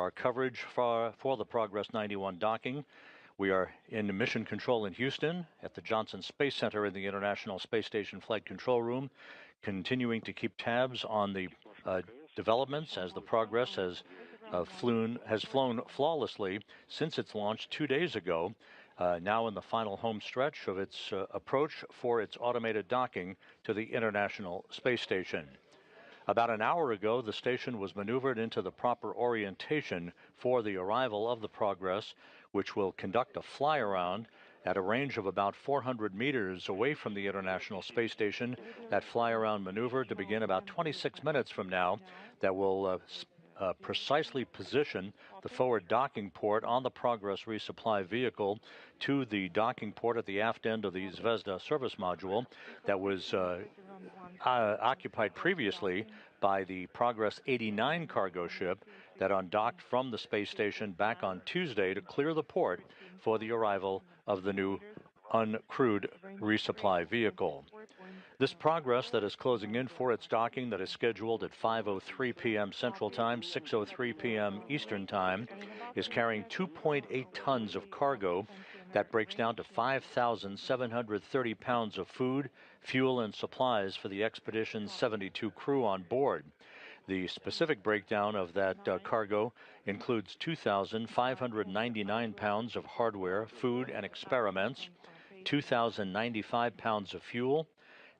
our coverage for the Progress 91 docking. We are in mission control in Houston at the Johnson Space Center in the International Space Station Flight Control Room, continuing to keep tabs on the developments as the Progress has flown flawlessly since its launch 2 days ago, now in the final home stretch of its approach for its automated docking to the International Space Station. About an hour ago, the station was maneuvered into the proper orientation for the arrival of the Progress, which will conduct a fly-around at a range of about 400 meters away from the International Space Station. That fly-around maneuver to begin about 26 minutes from now that will precisely position the forward docking port on the Progress resupply vehicle to the docking port at the aft end of the Zvezda service module that was occupied previously by the Progress 89 cargo ship that undocked from the space station back on Tuesday to clear the port for the arrival of the new uncrewed resupply vehicle. This Progress that is closing in for its docking that is scheduled at 5:03 p.m. Central Time, 6:03 p.m. Eastern Time, is carrying 2.8 tons of cargo. That breaks down to 5,730 pounds of food, fuel, and supplies for the expedition's 72 crew on board. The specific breakdown of that cargo includes 2,599 pounds of hardware, food, and experiments, 2,095 pounds of fuel,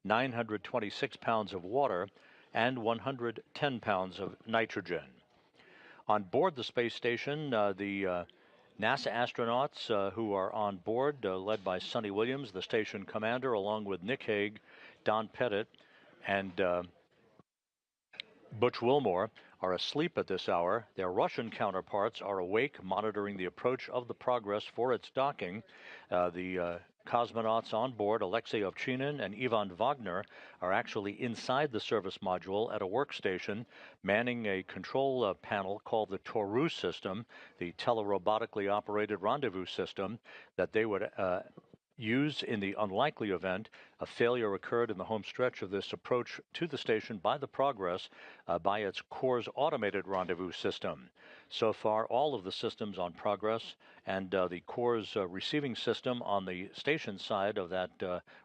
926 pounds of water, and 110 pounds of nitrogen. On board the space station, the NASA astronauts who are on board, led by Sonny Williams, the station commander, along with Nick Hague, Don Pettit, and Butch Wilmore, are asleep at this hour. Their Russian counterparts are awake, monitoring the approach of the Progress for its docking. The cosmonauts on board, Alexei Ovchinin and Ivan Wagner, are actually inside the service module at a workstation, manning a control panel called the Toru system, the telerobotically operated rendezvous system that they would use in the unlikely event a failure occurred in the home stretch of this approach to the station by the Progress by its core's automated rendezvous system. So far, all of the systems on Progress and the core's receiving system on the station side of that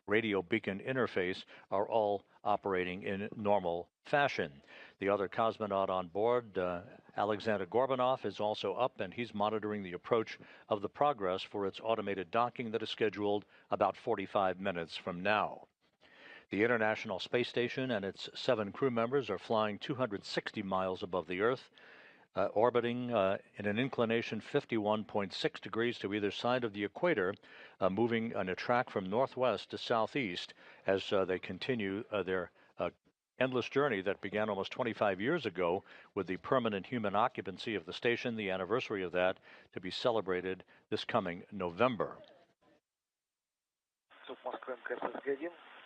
radio beacon interface are all operating in normal fashion. The other cosmonaut on board, Alexander Gorbanov, is also up, and he's monitoring the approach of the Progress for its automated docking that is scheduled about 45 minutes from now. The International Space Station and its 7 crew members are flying 260 miles above the Earth, orbiting in an inclination 51.6 degrees to either side of the equator, moving on a track from northwest to southeast as they continue their endless journey that began almost 25 years ago with the permanent human occupancy of the station, the anniversary of that to be celebrated this coming November.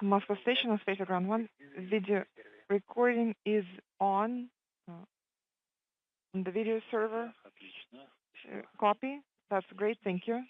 Moscow Station on Space Ground 1. Video recording is on the video server. Copy. That's great. Thank you.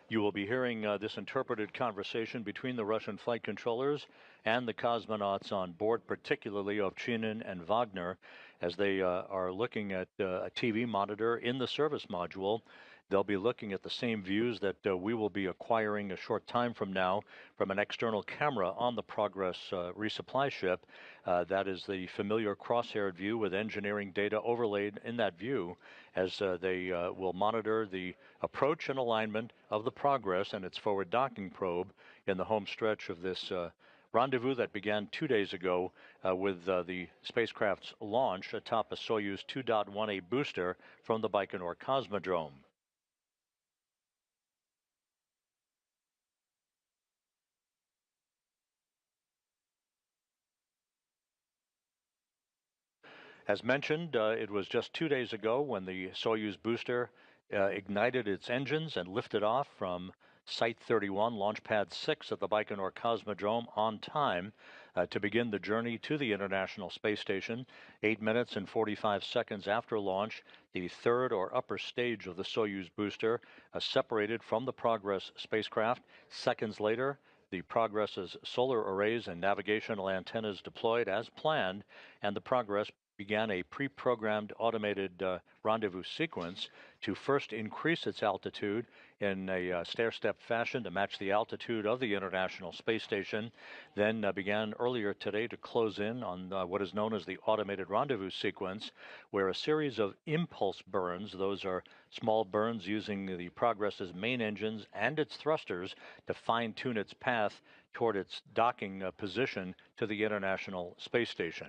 You will be hearing this interpreted conversation between the Russian flight controllers and the cosmonauts on board, particularly Ovchinin and Wagner, as they are looking at a TV monitor in the service module. They'll be looking at the same views that we will be acquiring a short time from now from an external camera on the Progress resupply ship. That is the familiar cross-haired view with engineering data overlaid in that view as they will monitor the approach and alignment of the Progress and its forward docking probe in the home stretch of this rendezvous that began 2 days ago with the spacecraft's launch atop a Soyuz 2.1A booster from the Baikonur Cosmodrome. As mentioned, it was just 2 days ago when the Soyuz booster ignited its engines and lifted off from Site 31, Launch Pad 6 at the Baikonur Cosmodrome on time to begin the journey to the International Space Station. 8 minutes and 45 seconds after launch, the third or upper stage of the Soyuz booster separated from the Progress spacecraft. Seconds later, The Progress's solar arrays and navigational antennas deployed as planned, and the Progress began a pre-programmed automated rendezvous sequence to first increase its altitude in a stair-step fashion to match the altitude of the International Space Station, then began earlier today to close in on what is known as the automated rendezvous sequence, where a series of impulse burns, those are small burns using the Progress's main engines and its thrusters to fine-tune its path toward its docking position to the International Space Station.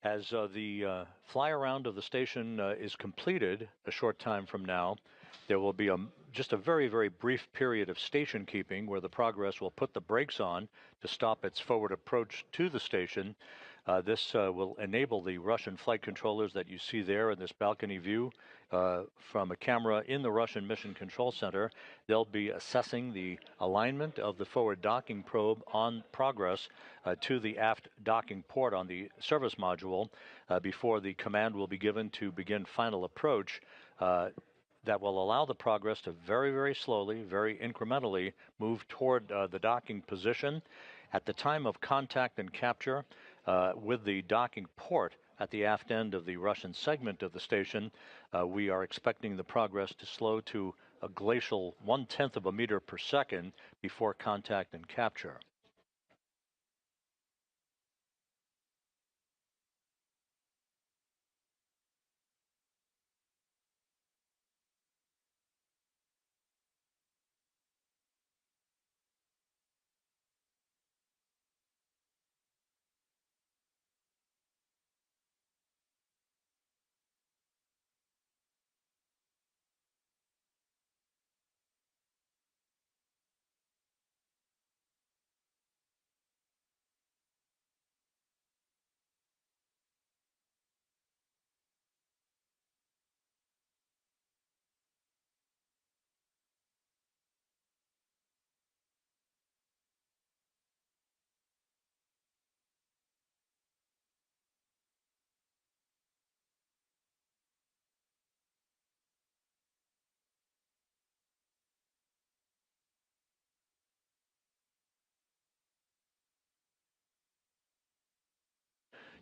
As the fly-around of the station is completed a short time from now, there will be just a very, very brief period of station keeping where the Progress will put the brakes on to stop its forward approach to the station. This will enable the Russian flight controllers that you see there in this balcony view from a camera in the Russian Mission Control Center. They'll be assessing the alignment of the forward docking probe on Progress to the aft docking port on the service module before the command will be given to begin final approach. That will allow the Progress to very, very slowly, very incrementally move toward the docking position. At the time of contact and capture with the docking port at the aft end of the Russian segment of the station, we are expecting the Progress to slow to a glacial 1/10 of a meter per second before contact and capture.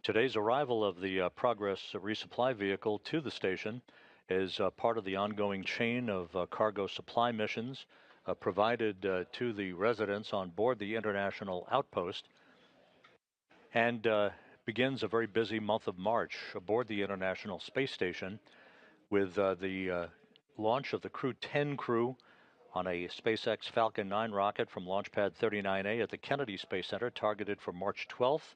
Today's arrival of the Progress resupply vehicle to the station is part of the ongoing chain of cargo supply missions provided to the residents on board the International Outpost, and begins a very busy month of March aboard the International Space Station with the launch of the Crew 10 crew on a SpaceX Falcon 9 rocket from Launch Pad 39A at the Kennedy Space Center, targeted for March 12th.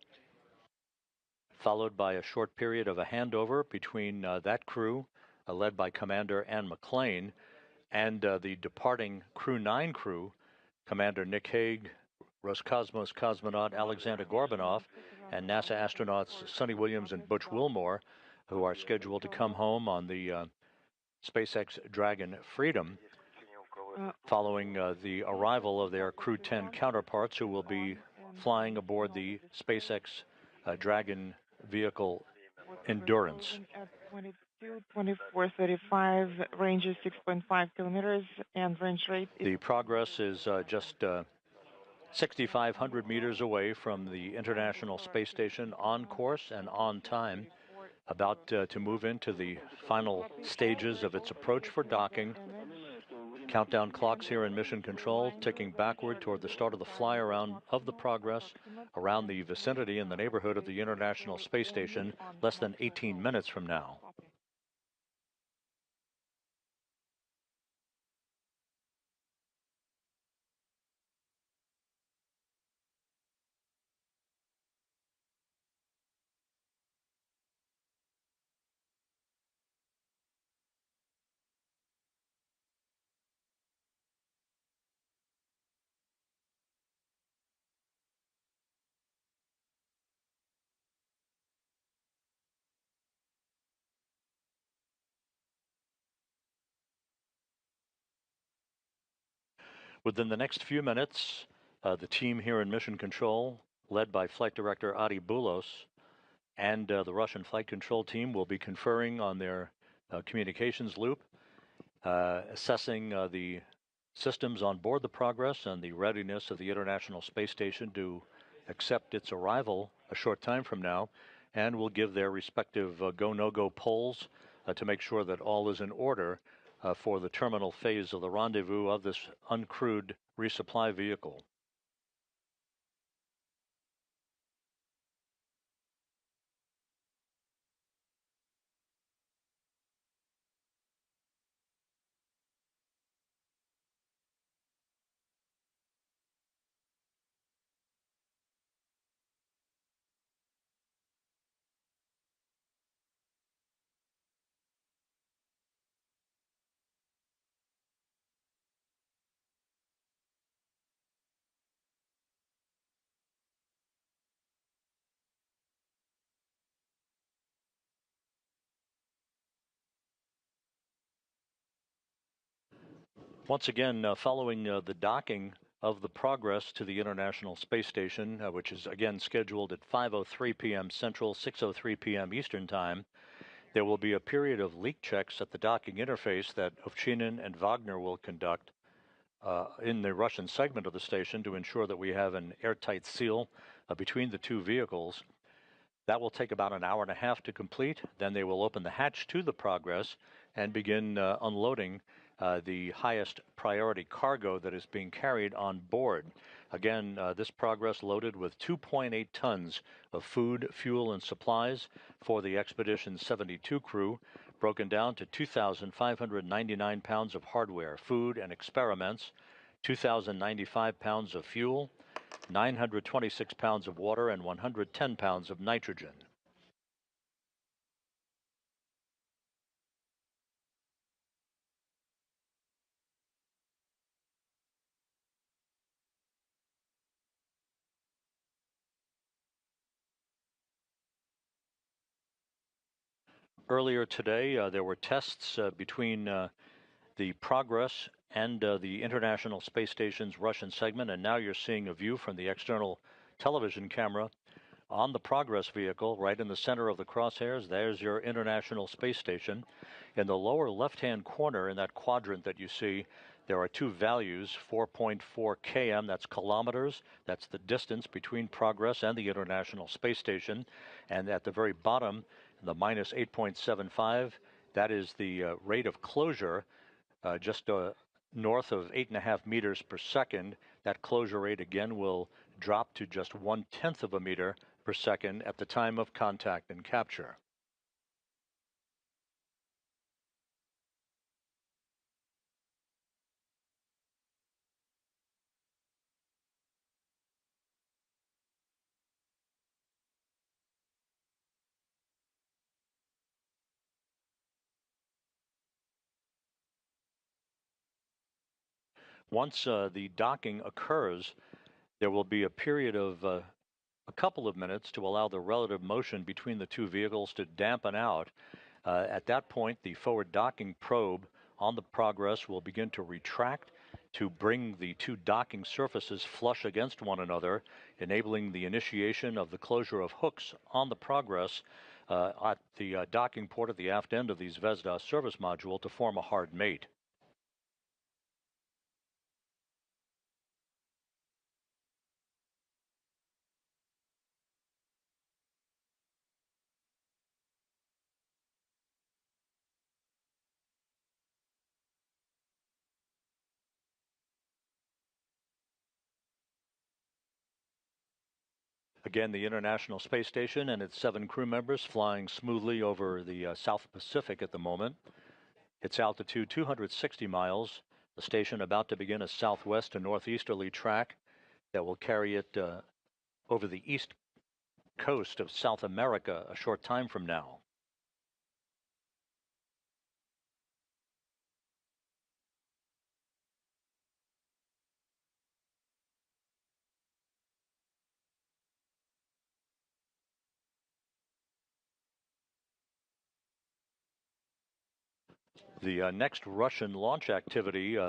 Followed by a short period of a handover between that crew, led by Commander Ann McClain, and the departing Crew 9 crew, Commander Nick Hague, Roscosmos cosmonaut Alexander Gorbanov, and NASA astronauts Sonny Williams and Butch Wilmore, who are scheduled to come home on the SpaceX Dragon Freedom, following the arrival of their Crew 10 counterparts, who will be flying aboard the SpaceX Dragon vehicle Endurance. At 2435, range is 6.5 kilometers, and range rate is... The Progress is just 6,500 meters away from the International Space Station, on course and on time, about to move into the final stages of its approach for docking. Countdown clocks here in Mission Control ticking backward toward the start of the fly-around of the Progress around the vicinity in the neighborhood of the International Space Station less than 18 minutes from now. Within the next few minutes, the team here in Mission Control, led by Flight Director Adi Boulos, and the Russian Flight Control team will be conferring on their communications loop, assessing the systems on board the Progress and the readiness of the International Space Station to accept its arrival a short time from now, and will give their respective go-no-go polls to make sure that all is in order for the terminal phase of the rendezvous of this uncrewed resupply vehicle. Once again, following the docking of the Progress to the International Space Station, which is again scheduled at 5:03 p.m. Central, 6:03 p.m. Eastern Time, there will be a period of leak checks at the docking interface that Ovchinin and Wagner will conduct in the Russian segment of the station to ensure that we have an airtight seal between the two vehicles. That will take about an hour and a half to complete. Then they will open the hatch to the Progress and begin unloading the highest priority cargo that is being carried on board. Again, this Progress loaded with 2.8 tons of food, fuel, and supplies for the Expedition 72 crew, broken down to 2,599 pounds of hardware, food, and experiments, 2,095 pounds of fuel, 926 pounds of water, and 110 pounds of nitrogen. Earlier today, there were tests between the Progress and the International Space Station's Russian segment, and now you're seeing a view from the external television camera on the Progress vehicle, right in the center of the crosshairs. There's your International Space Station. In the lower left-hand corner, in that quadrant that you see, there are two values, 4.4 km, that's kilometers, that's the distance between Progress and the International Space Station. And at the very bottom, the minus 8.75, that is the rate of closure, just north of 8.5 meters per second. That closure rate again will drop to just 1/10 of a meter per second at the time of contact and capture. Once the docking occurs, there will be a period of a couple of minutes to allow the relative motion between the two vehicles to dampen out. At that point, the forward docking probe on the Progress will begin to retract to bring the two docking surfaces flush against one another, enabling the initiation of the closure of hooks on the Progress at the docking port at the aft end of the Zvezda service module to form a hard mate. Again, the International Space Station and its 7 crew members flying smoothly over the South Pacific at the moment. Its altitude 260 miles. The station about to begin a southwest to northeasterly track that will carry it over the east coast of South America a short time from now. The next Russian launch activity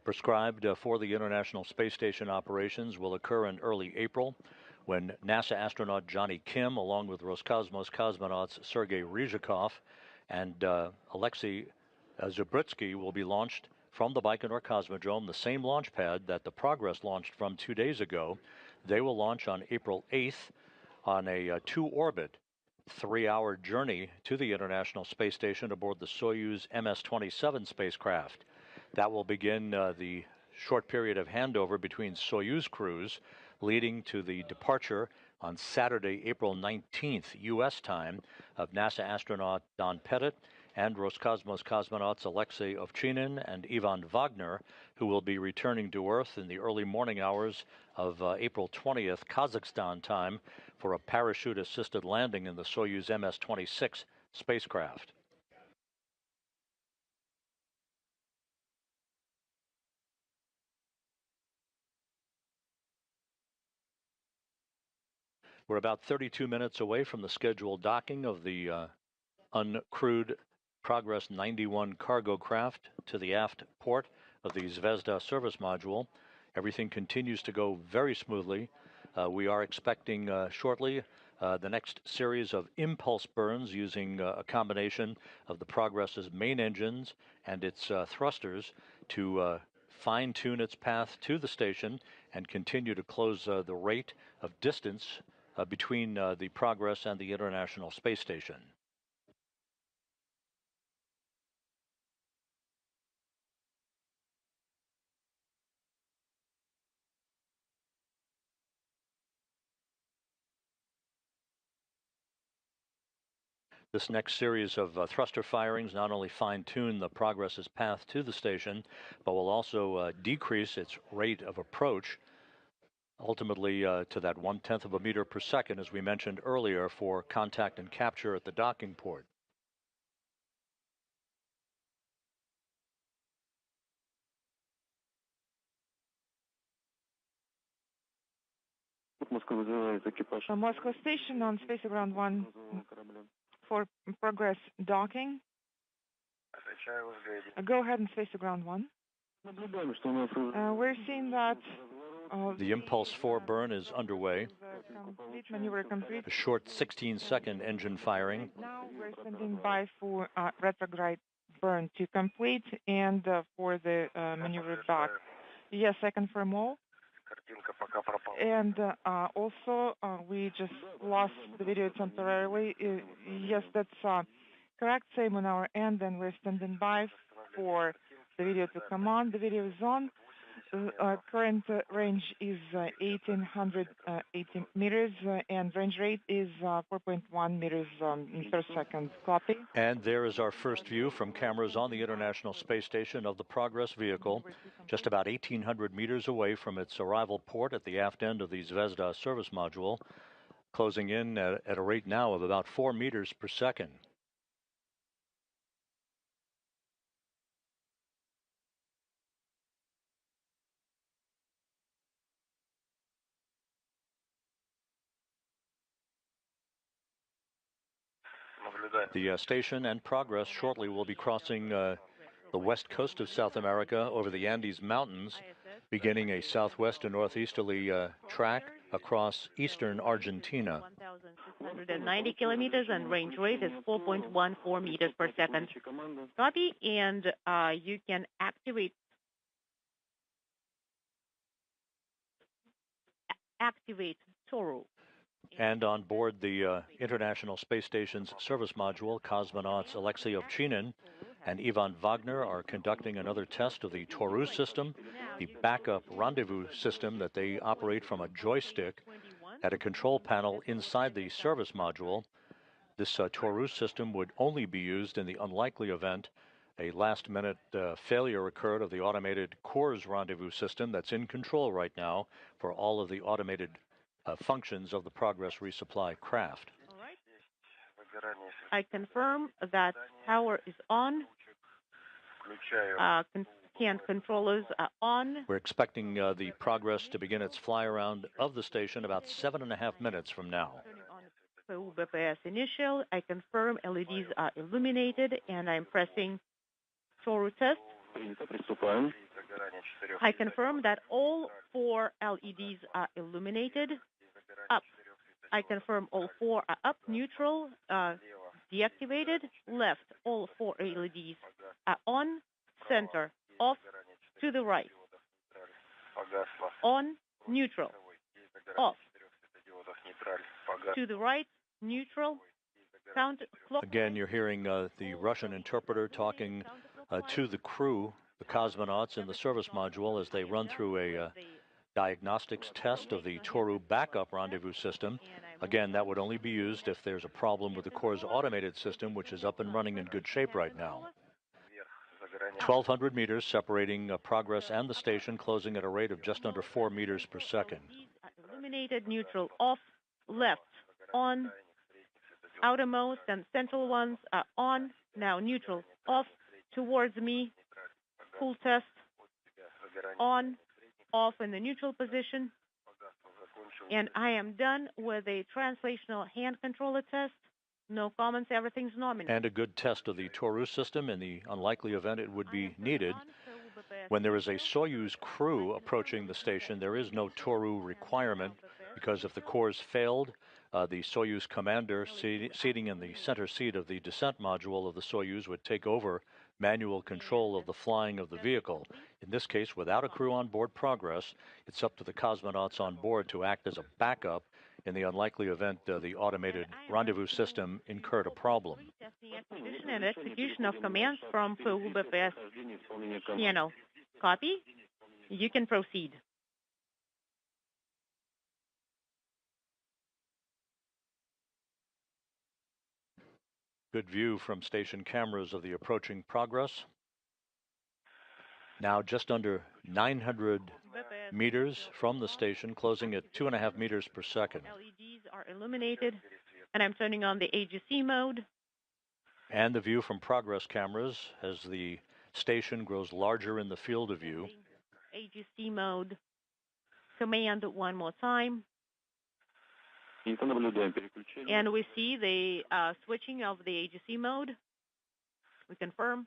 prescribed for the International Space Station operations will occur in early April, when NASA astronaut Johnny Kim, along with Roscosmos cosmonauts Sergei Ryzhikov and Alexei Zubritsky will be launched from the Baikonur Cosmodrome, the same launch pad that the Progress launched from 2 days ago. They will launch on April 8th on a two-orbit, 3-hour journey to the International Space Station aboard the Soyuz MS-27 spacecraft. That will begin the short period of handover between Soyuz crews, leading to the departure on Saturday, April 19th, U.S. time, of NASA astronaut Don Pettit and Roscosmos cosmonauts Alexei Ovchinin and Ivan Wagner, who will be returning to Earth in the early morning hours of April 20th, Kazakhstan time, for a parachute-assisted landing in the Soyuz MS-26 spacecraft. We're about 32 minutes away from the scheduled docking of the uncrewed Progress 91 cargo craft to the aft port of the Zvezda service module. Everything continues to go very smoothly. We are expecting shortly the next series of impulse burns using a combination of the Progress's main engines and its thrusters to fine-tune its path to the station and continue to close the rate of distance between the Progress and the International Space Station. This next series of thruster firings not only fine-tune the Progress's path to the station, but will also decrease its rate of approach, ultimately to that 1/10 of a meter per second, as we mentioned earlier, for contact and capture at the docking port. Moscow Station on Space Ground 1 for Progress docking. Go ahead and Space Ground 1. We're seeing that the Impulse 4 burn is underway. Complete maneuver complete. A short 16-second engine firing. Now we're standing by for retrograde burn to complete and for the maneuver dock. Yes, I confirm all. And also, we just lost the video temporarily. Yes, that's correct. Same on our end, and we're standing by for the video to come on. The video is on. Current range is 1,880 meters, and range rate is 4.1 meters per second. Copy. And there is our first view from cameras on the International Space Station of the Progress vehicle, just about 1,800 meters away from its arrival port at the aft end of the Zvezda service module, closing in at a rate now of about 4 meters per second. The station and Progress shortly will be crossing the west coast of South America over the Andes Mountains, beginning a southwest to northeasterly track across eastern Argentina. 1,690 kilometers and range rate is 4.14 meters per second. Copy, and you can activate Toru. And on board the International Space Station's service module, cosmonauts Alexei Ovchinin and Ivan Wagner are conducting another test of the Toru system, the backup rendezvous system that they operate from a joystick at a control panel inside the service module. This Toru system would only be used in the unlikely event a last-minute failure occurred of the automated CORS rendezvous system that's in control right now for all of the automated functions of the Progress resupply craft. All right. I confirm that power is on. Controllers are on. We're expecting the Progress to begin its fly around of the station about 7.5 minutes from now. Turning on BPS initial. I confirm LEDs are illuminated, and I'm pressing Toru test. I confirm that all 4 LEDs are illuminated. Up. I confirm all 4 are up, neutral. deactivated. Left, all 4 LEDs are on. Center, off. To the right, on. Neutral, off. To the right, neutral. Counterclockwise. Again, you're hearing the Russian interpreter talking to the crew, the cosmonauts in the service module, as they run through a diagnostics test of the Toru backup rendezvous system. Again, that would only be used if there's a problem with the core's automated system, which is up and running in good shape right now. 1,200 meters separating progress and the station, closing at a rate of just under 4 meters per second. Illuminated, neutral, off. Left, on. Outermost and central ones are on. Now neutral, off. Towards me. Full test. On. Off in the neutral position. And I am done with a translational hand controller test. No comments, everything's nominal. And a good test of the Toru system in the unlikely event it would be needed. When there is a Soyuz crew approaching the station, there is no Toru requirement, because if the cores failed, the Soyuz commander seating in the center seat of the descent module of the Soyuz would take over manual control of the flying of the vehicle. In this case, without a crew on board Progress, it's up to the cosmonauts on board to act as a backup in the unlikely event the automated rendezvous system incurred a problem. Testing acquisition and execution of commands from PUBFS channel. Copy. You can proceed. Good view from station cameras of the approaching Progress. Now just under 900 meters from the station, closing at 2.5 meters per second. LEDs are illuminated, and I'm turning on the AGC mode. And the view from Progress cameras as the station grows larger in the field of view. AGC mode. Command one more time. And we see the switching of the AGC mode. We confirm.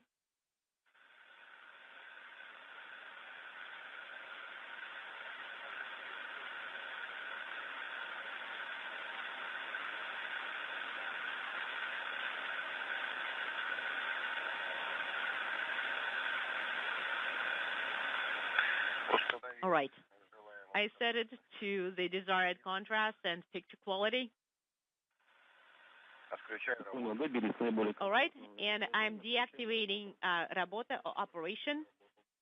All right. I set it to the desired contrast and picture quality. All right, and I'm deactivating Rabota operation.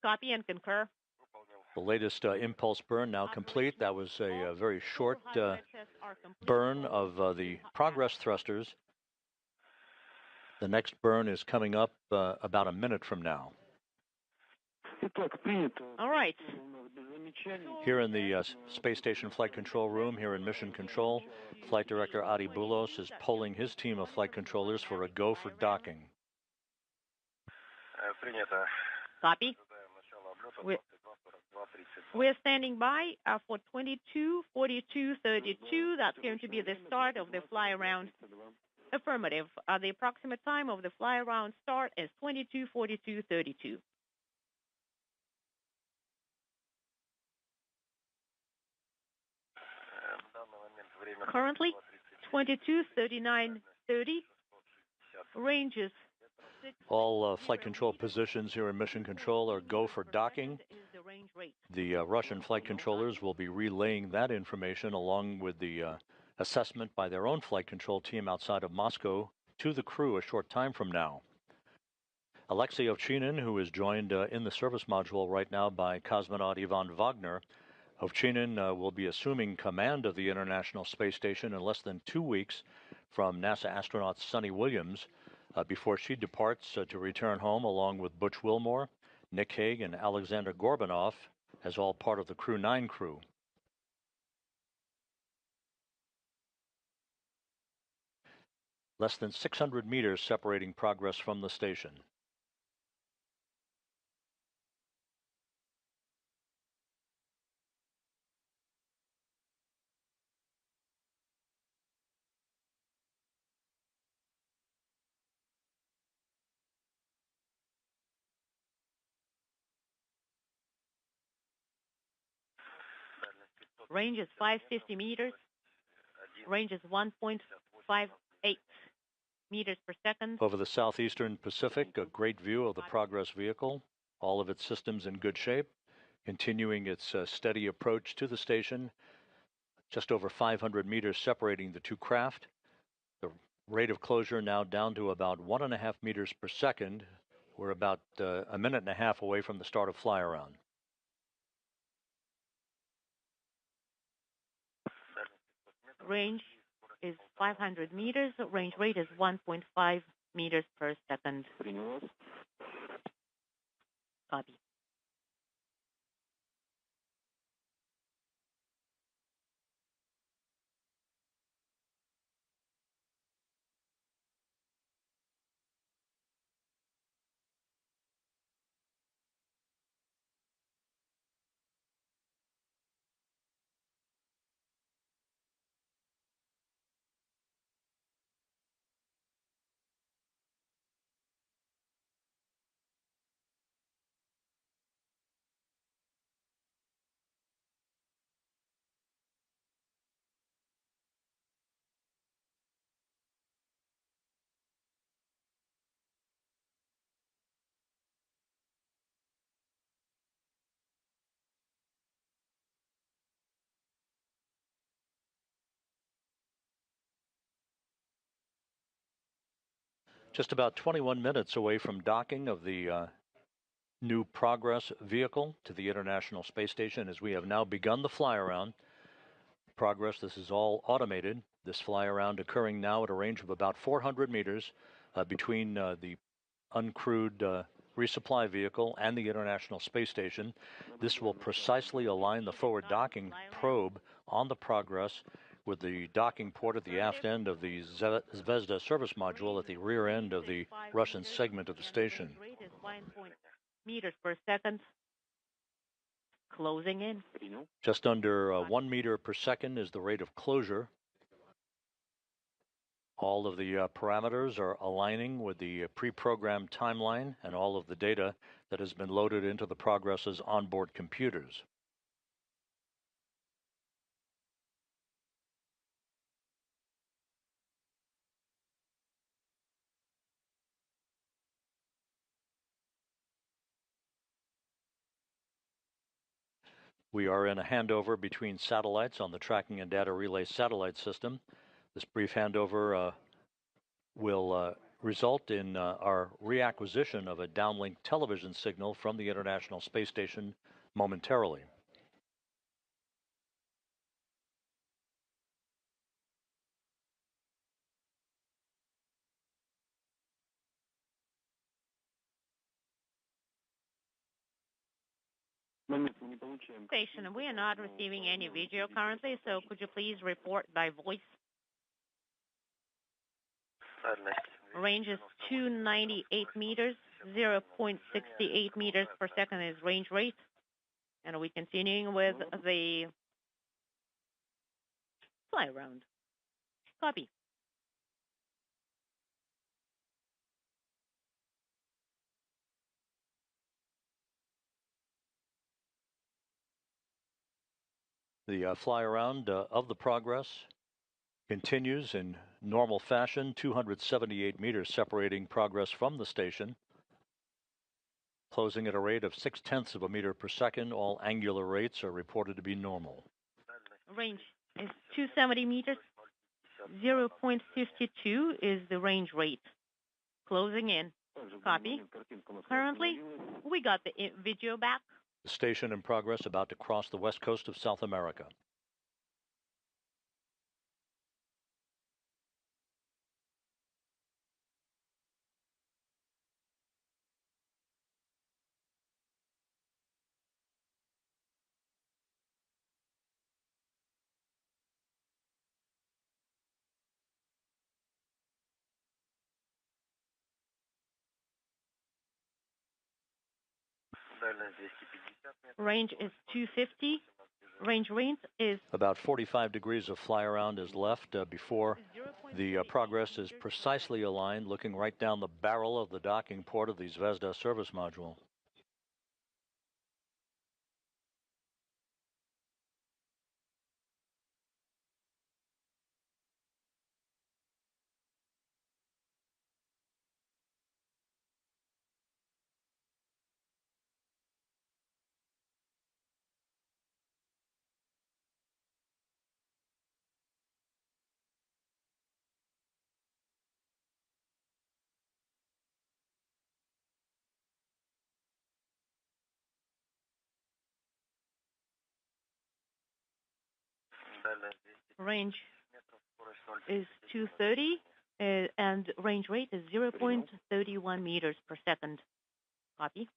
Copy and concur. The latest impulse burn now complete. That was a very short burn of the Progress thrusters. The next burn is coming up about a minute from now. All right. Here in the Space Station Flight Control Room, here in Mission Control, Flight Director Adi Boulos is polling his team of flight controllers for a go for docking. Copy. We're standing by for 22:42:32. That's going to be the start of the fly around. Affirmative. The approximate time of the fly around start is 22:42:32. Currently, 22:39:30. Ranges. All flight control positions here in Mission Control are go for docking. The Russian flight controllers will be relaying that information along with the assessment by their own flight control team outside of Moscow to the crew a short time from now. Alexei Ovchinin, who is joined in the service module right now by cosmonaut Ivan Wagner. Ovchinin will be assuming command of the International Space Station in less than 2 weeks from NASA astronaut Sunny Williams before she departs to return home along with Butch Wilmore, Nick Hague, and Alexander Gorbanov as all part of the Crew 9 crew. Less than 600 meters separating Progress from the station. Range is 550 meters. Range is 1.58 meters per second. Over the southeastern Pacific, a great view of the Progress vehicle, all of its systems in good shape, continuing its steady approach to the station, just over 500 meters separating the two craft. The rate of closure now down to about 1.5 meters per second. We're about a minute and a half away from the start of fly around. Range is 500 meters. Range rate is 1.5 meters per second. Copy. Just about 21 minutes away from docking of the new Progress vehicle to the International Space Station, as we have now begun the fly around. Progress, this is all automated. This fly around occurring now at a range of about 400 meters between the uncrewed resupply vehicle and the International Space Station. This will precisely align the forward docking probe on the Progress with the docking port at the aft end of the Zvezda service module at the rear end of the Russian segment of the station. Rate is 1 meters per second. Closing in. Just under 1 meter per second is the rate of closure. All of the parameters are aligning with the pre-programmed timeline and all of the data that has been loaded into the Progress's onboard computers. We are in a handover between satellites on the tracking and data relay satellite system. This brief handover will result in our reacquisition of a downlink television signal from the International Space Station momentarily. Station, we are not receiving any video currently, so could you please report by voice? Range is 298 meters, 0.68 meters per second is range rate. And we're continuing with the fly around. Copy. The fly around of the Progress continues in normal fashion, 278 meters separating Progress from the station, closing at a rate of 0.6 of a meter per second. All angular rates are reported to be normal. Range is 270 meters, 0.52 is the range rate. Closing in. Copy. Currently, we got the video back. The station in Progress about to cross the west coast of South America. Range is 250. Range is about 45 degrees of fly around is left before the Progress is precisely aligned, looking right down the barrel of the docking port of the Zvezda service module. Range is 230, and range rate is 0.31 meters per second. Copy.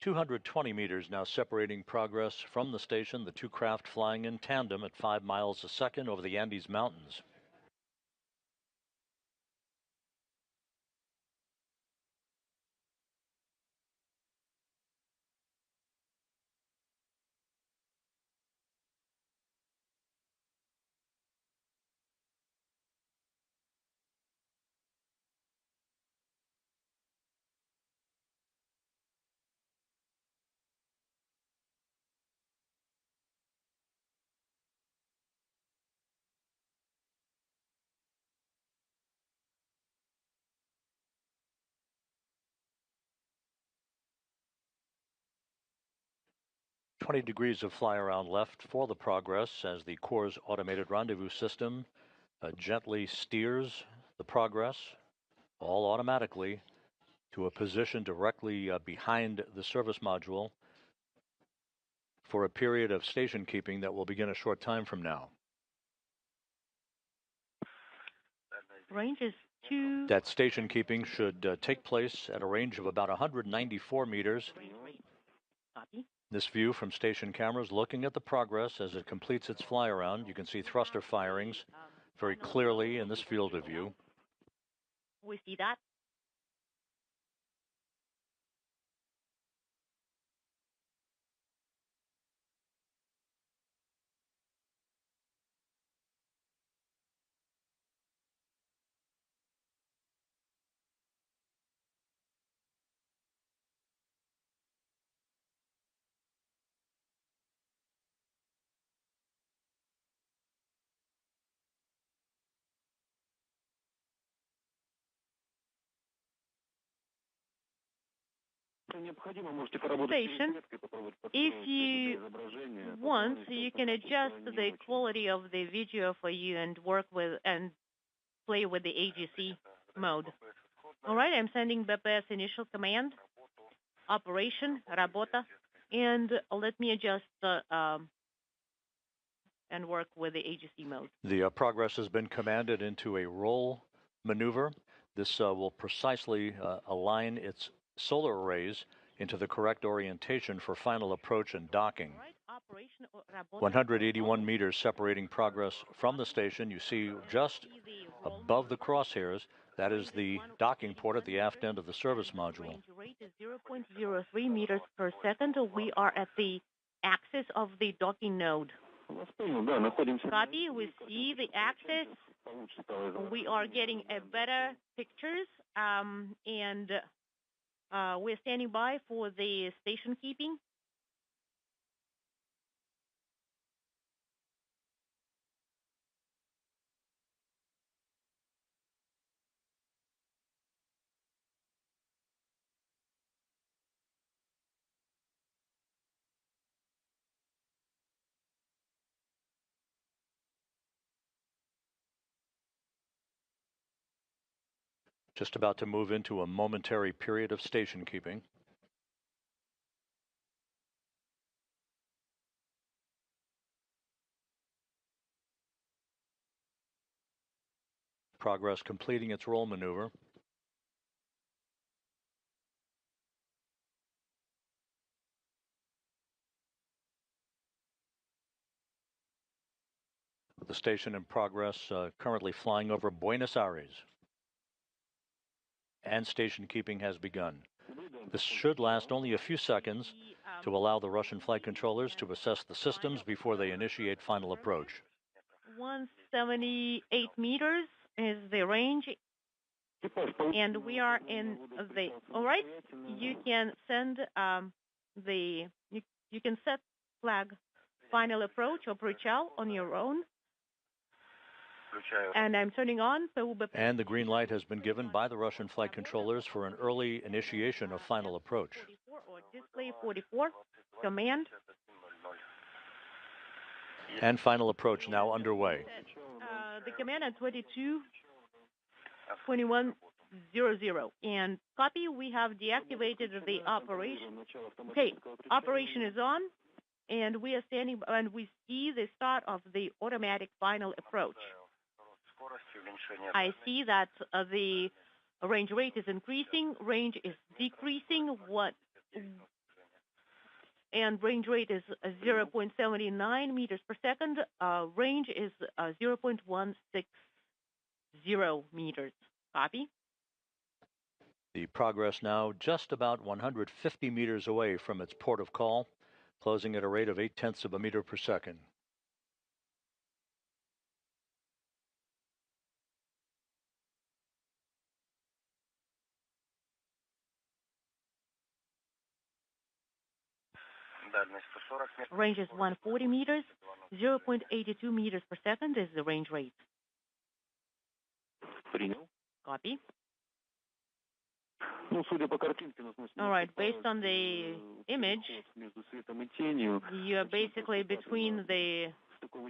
"220 meters now separating progress from the station, the two craft flying in tandem at 5 miles a second over the Andes Mountains. "20 degrees of fly around left for the Progress as the Corps' automated rendezvous system gently steers the Progress, all automatically, to a position directly behind the service module for a period of station keeping that will begin a short time from now." Range is 2. That station keeping should take place at a range of about 194 meters. Copy. This view from station cameras looking at the Progress as it completes its fly around. You can see thruster firings very clearly in this field of view. We see that. Station. If you want, you can adjust the quality of the video for you and work with and play with the AGC mode. All right, I'm sending BPS initial command, operation, работа, and let me adjust and work with the AGC mode. The Progress has been commanded into a roll maneuver. This will precisely align its solar arrays into the correct orientation for final approach and docking. 181 meters separating Progress from the station. You see just above the crosshairs, that is the docking port at the aft end of the service module. Range rate is 0.03 meters per second. We are at the axis of the docking node. Copy. We see the axis. We are getting a better pictures, and we're standing by for the station keeping. Just about to move into a momentary period of station keeping. Progress completing its roll maneuver. The station in Progress currently flying over Buenos Aires. And station keeping has begun. This should last only a few seconds to allow the Russian flight controllers to assess the systems before they initiate final approach. 178 meters is the range, and we are in the. All right, you can send you can set flag final approach or approach-out on your own. And I'm turning on. And the green light has been given by the Russian flight controllers for an early initiation of final approach. 44 or display 44, command. And final approach now underway. The command at 22, 21 00. And copy, we have deactivated the operation. Okay, operation is on, and we are standing, and we see the start of the automatic final approach. I see that the range rate is increasing, range is decreasing, and range rate is 0.79 meters per second. Range is 0.160 meters. Copy. The Progress now just about 150 meters away from its port of call, closing at a rate of 0.8 of a meter per second. Range is 140 meters, 0.82 meters per second is the range rate. Copy. All right, based on the image, you're basically between the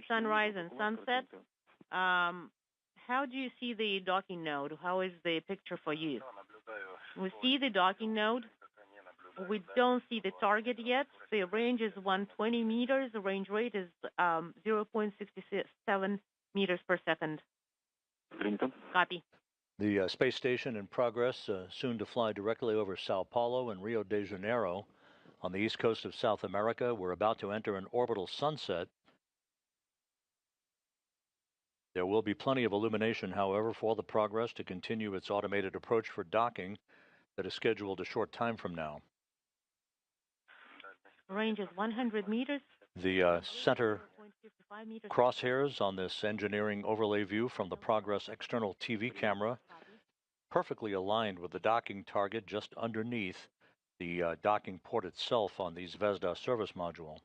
sunrise and sunset. How do you see the docking node? How is the picture for you? We see the docking node. We don't see the target yet. The range is 120 meters. The range rate is 0.67 meters per second. Copy. The space station in Progress, soon to fly directly over Sao Paulo and Rio de Janeiro. On the east coast of South America, we're about to enter an orbital sunset. There will be plenty of illumination, however, for the Progress to continue its automated approach for docking that is scheduled a short time from now. Range is 100 meters. The center crosshairs on this engineering overlay view from the Progress external TV camera perfectly aligned with the docking target just underneath the docking port itself on the Zvezda service module.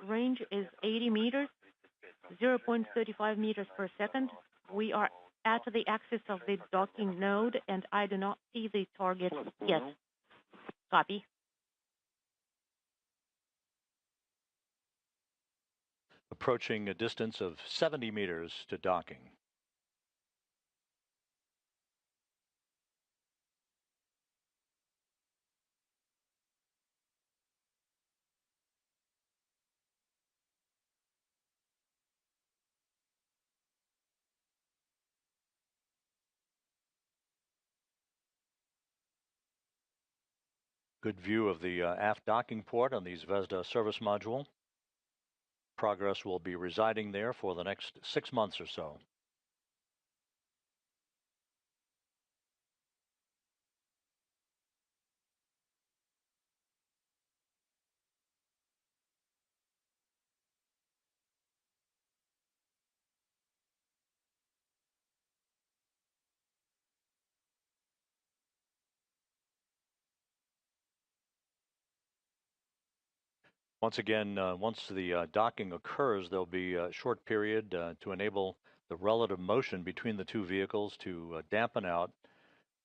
Range is 80 meters, 0.35 meters per second. We are at the axis of the docking node, and I do not see the target yet. Copy. Approaching a distance of 70 meters to docking. Good view of the aft docking port on the Zvezda service module. Progress will be residing there for the next 6 months or so. Once again, once the docking occurs, there'll be a short period to enable the relative motion between the two vehicles to dampen out.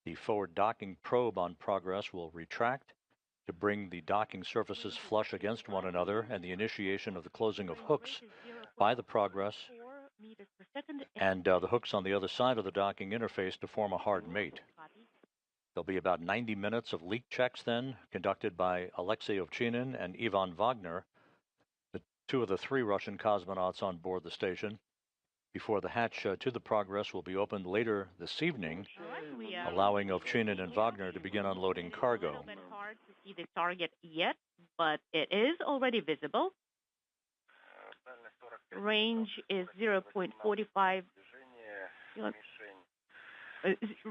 The forward docking probe on Progress will retract to bring the docking surfaces flush against one another, and the initiation of the closing of hooks by the Progress and the hooks on the other side of the docking interface to form a hard mate. There'll be about 90 minutes of leak checks then, conducted by Alexei Ovchinin and Ivan Wagner, the two of the 3 Russian cosmonauts on board the station, before the hatch to the Progress will be opened later this evening, allowing Ovchinin and Wagner to begin unloading cargo. It's a little bit hard to see the target yet, but it is already visible. Range is 0.45.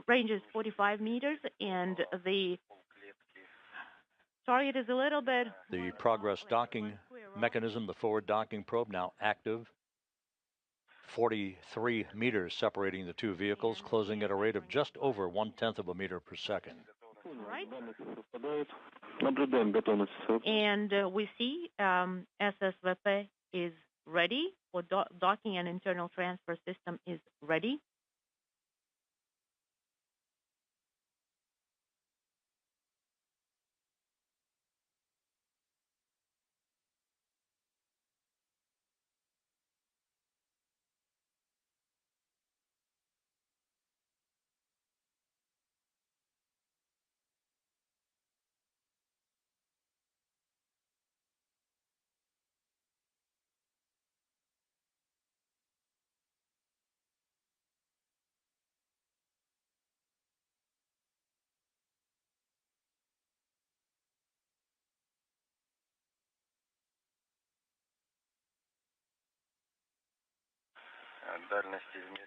Range is 45 meters, and the target is a little bit... The Progress docking mechanism, the forward docking probe, now active. 43 meters separating the two vehicles, closing at a rate of just over 1/10 of a meter per second. Right. And we see SSVP is ready, or docking and internal transfer system is ready.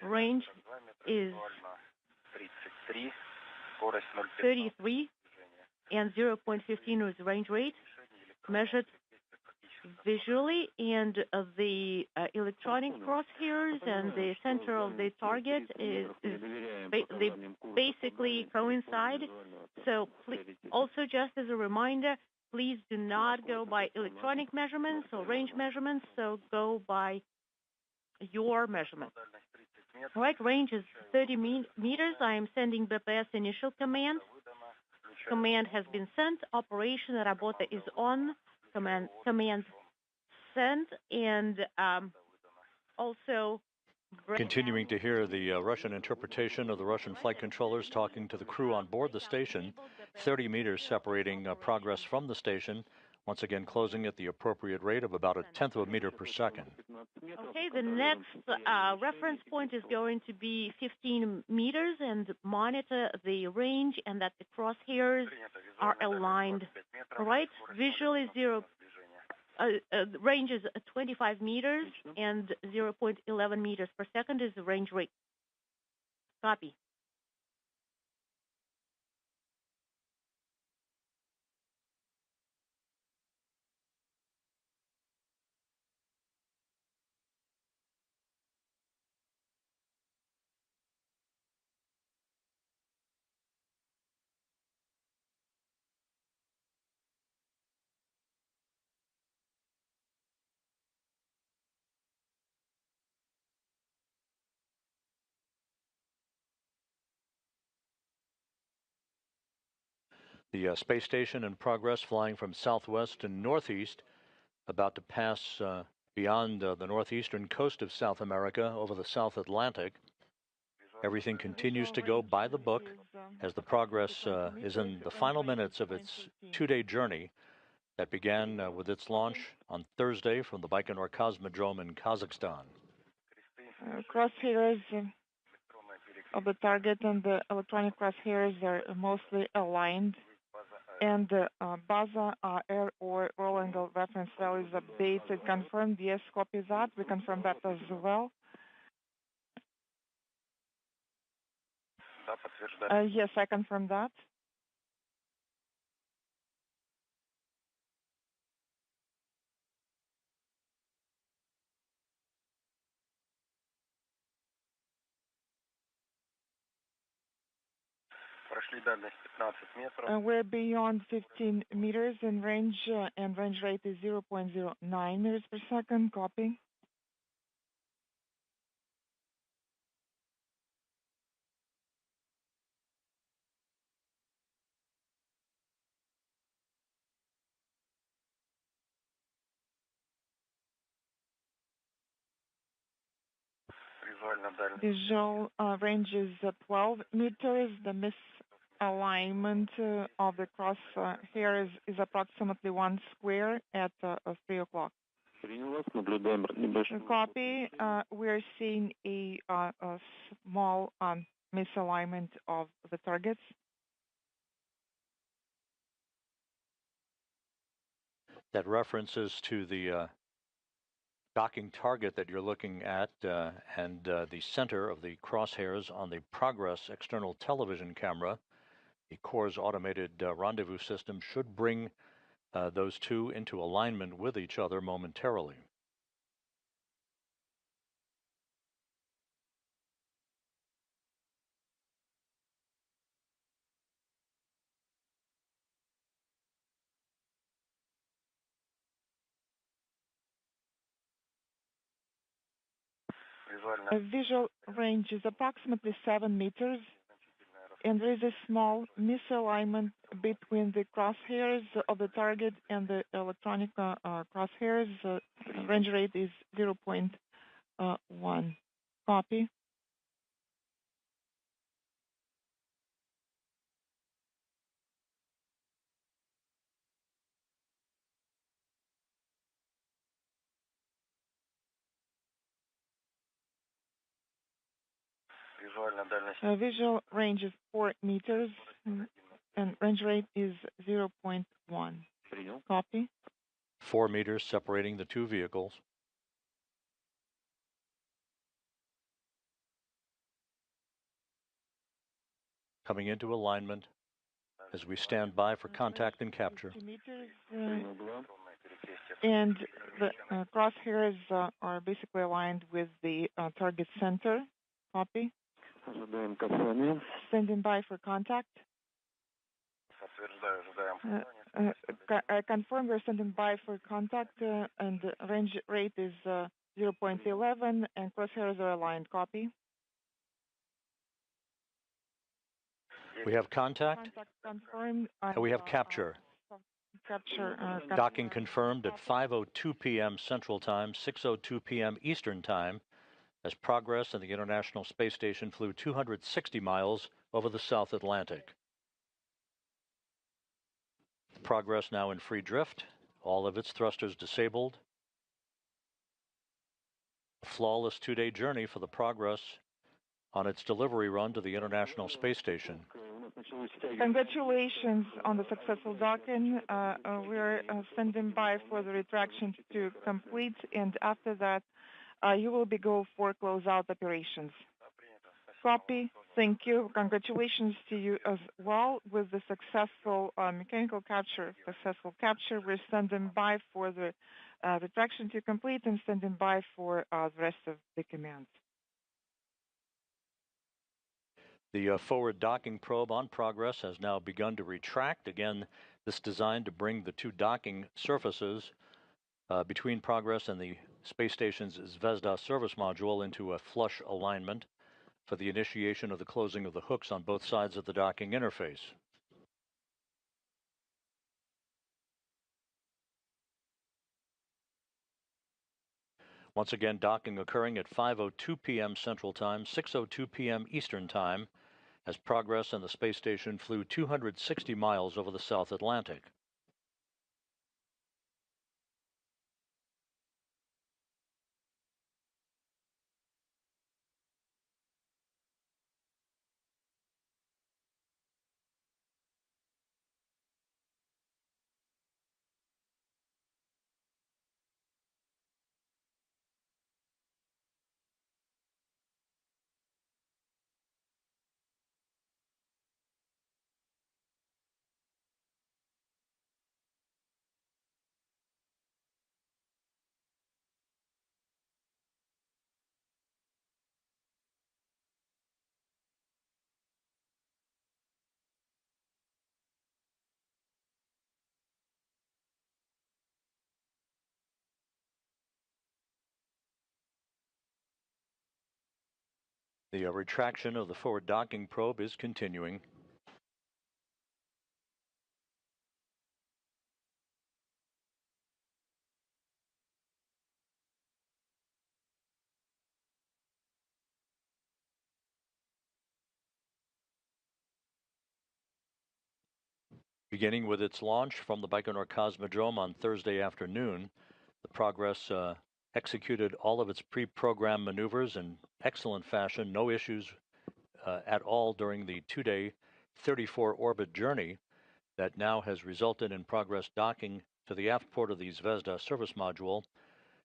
Range is 33 and 0.15 is range rate measured visually, and the electronic crosshairs and the center of the target they basically coincide. So also, just as a reminder, please do not go by electronic measurements or range measurements, so go by your measurement. All right, range is 30 meters. I am sending BPS initial command. Command has been sent. Operation Работа is on. Command sent, and also continuing to hear the Russian interpretation of the Russian flight controllers talking to the crew on board the station. 30 meters separating progress from the station. Once again, closing at the appropriate rate of about 1/10 of a meter per second. Okay, the next reference point is going to be 15 meters, and monitor the range and that the crosshairs are aligned. All right, visually range is 25 meters, and 0.11 meters per second is the range rate. Copy. The space station in progress, flying from southwest to northeast, about to pass beyond the northeastern coast of South America over the South Atlantic. Everything continues to go by the book as the Progress is in the final minutes of its 2-day journey that began with its launch on Thursday from the Baikonur Cosmodrome in Kazakhstan. Crosshairs of the target and the electronic crosshairs are mostly aligned, and the BASA air or roll angle reference values updated, confirmed. Yes, copy that. We confirm that as well. Yes, I confirm that. We're beyond 15 meters in range, and range rate is 0.09 meters per second. Copy. Visual range is 12 meters. The misalignment of the crosshairs is approximately 1 square at 3 o'clock. Copy. We're seeing a small misalignment of the targets. That references to the docking target that you're looking at, and the center of the crosshairs on the Progress external television camera. The Core's automated rendezvous system should bring those two into alignment with each other momentarily. Visual range is approximately 7 meters, and there is a small misalignment between the crosshairs of the target and the electronic crosshairs. Range rate is 0.1. Copy. Visual range is 4 meters, and range rate is 0.1. Copy. 4 meters separating the two vehicles. Coming into alignment as we stand by for contact and capture. 2 meters, and the crosshairs are basically aligned with the target center. Copy. Standing by for contact. I confirm we're standing by for contact, and the range rate is 0.11, and crosshairs are aligned. Copy. We have contact. Contact confirmed. And we have capture. Docking confirmed at 5:02 p.m. Central Time, 6:02 p.m. Eastern Time, as Progress and the International Space Station flew 260 miles over the South Atlantic. Progress now in free drift, all of its thrusters disabled. A flawless 2-day journey for the Progress on its delivery run to the International Space Station. Congratulations on the successful docking. We're standing by for the retraction to complete, and after that, you will be go for closeout operations. Copy. Thank you. Congratulations to you as well with the successful mechanical capture. We're standing by for the retraction to complete and standing by for the rest of the commands. The forward docking probe on Progress has now begun to retract. Again, this designed to bring the two docking surfaces between Progress and the space station's Zvezda service module into a flush alignment for the initiation of the closing of the hooks on both sides of the docking interface. Once again, docking occurring at 5:02 p.m. Central Time, 6:02 p.m. Eastern Time, as Progress and the space station flew 260 miles over the South Atlantic. The retraction of the forward docking probe is continuing. Beginning with its launch from the Baikonur Cosmodrome on Thursday afternoon, the Progress executed all of its pre-programmed maneuvers in excellent fashion, no issues at all during the 2-day 34-orbit journey that now has resulted in Progress docking to the aft port of the Zvezda service module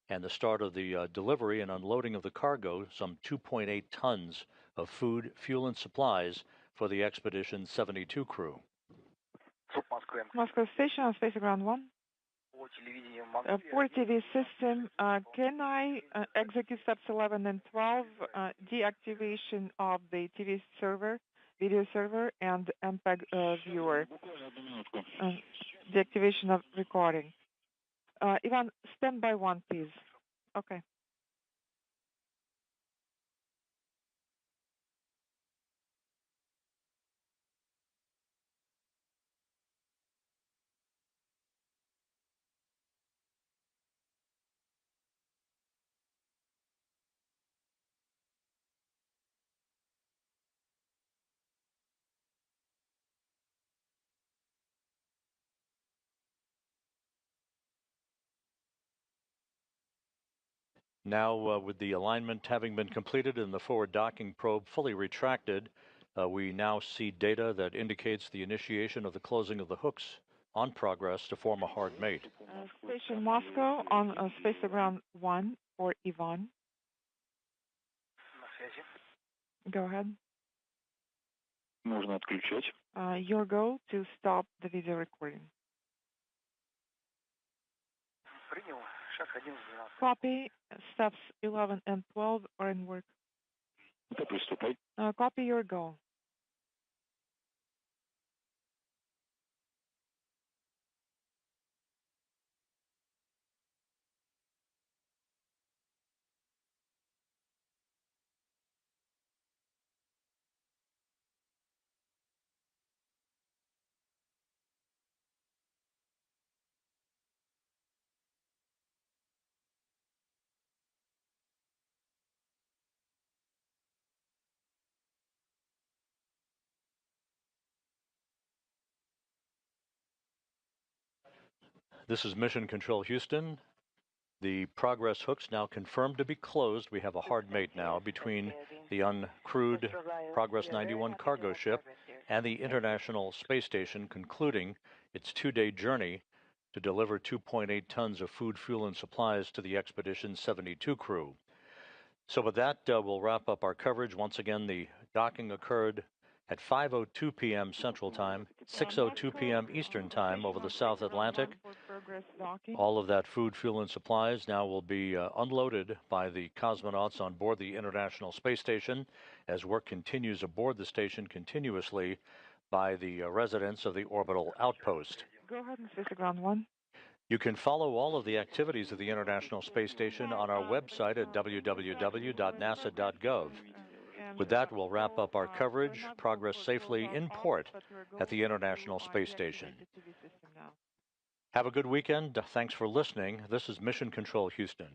and the start of the delivery and unloading of the cargo, some 2.8 tons of food, fuel, and supplies for the Expedition 72 crew. Moscow Station on Space Ground 1. Port TV system, can I execute steps 11 and 12, deactivation of the TV server, video server, and MPEG viewer, deactivation of recording. Ivan, stand by 1, please. Okay. Now, with the alignment having been completed and the forward docking probe fully retracted, we now see data that indicates the initiation of the closing of the hooks on Progress to form a hard mate. Station Moscow on Spacegram 1 for Ivan. Go ahead. Можно отключать. Your go to stop the video recording. Принял. Шаг 11, 12. Copy. Steps 11 and 12 are in work. Да, приступай. Copy your go. This is Mission Control Houston. The Progress hooks now confirmed to be closed. We have a hard mate now between the uncrewed Progress 91 cargo ship and the International Space Station, concluding its 2-day journey to deliver 2.8 tons of food, fuel, and supplies to the Expedition 72 crew. So with that, we'll wrap up our coverage. Once again, the docking occurred at 5:02 p.m. Central Time, 6:02 p.m. Eastern Time over the South Atlantic. All of that food, fuel, and supplies now will be unloaded by the cosmonauts on board the International Space Station as work continues aboard the station continuously by the residents of the orbital outpost. Go ahead and face the ground 1. You can follow all of the activities of the International Space Station on our website at www.nasa.gov. With that, we'll wrap up our coverage. Progress safely in port at the International Space Station. Have a good weekend. Thanks for listening. This is Mission Control Houston.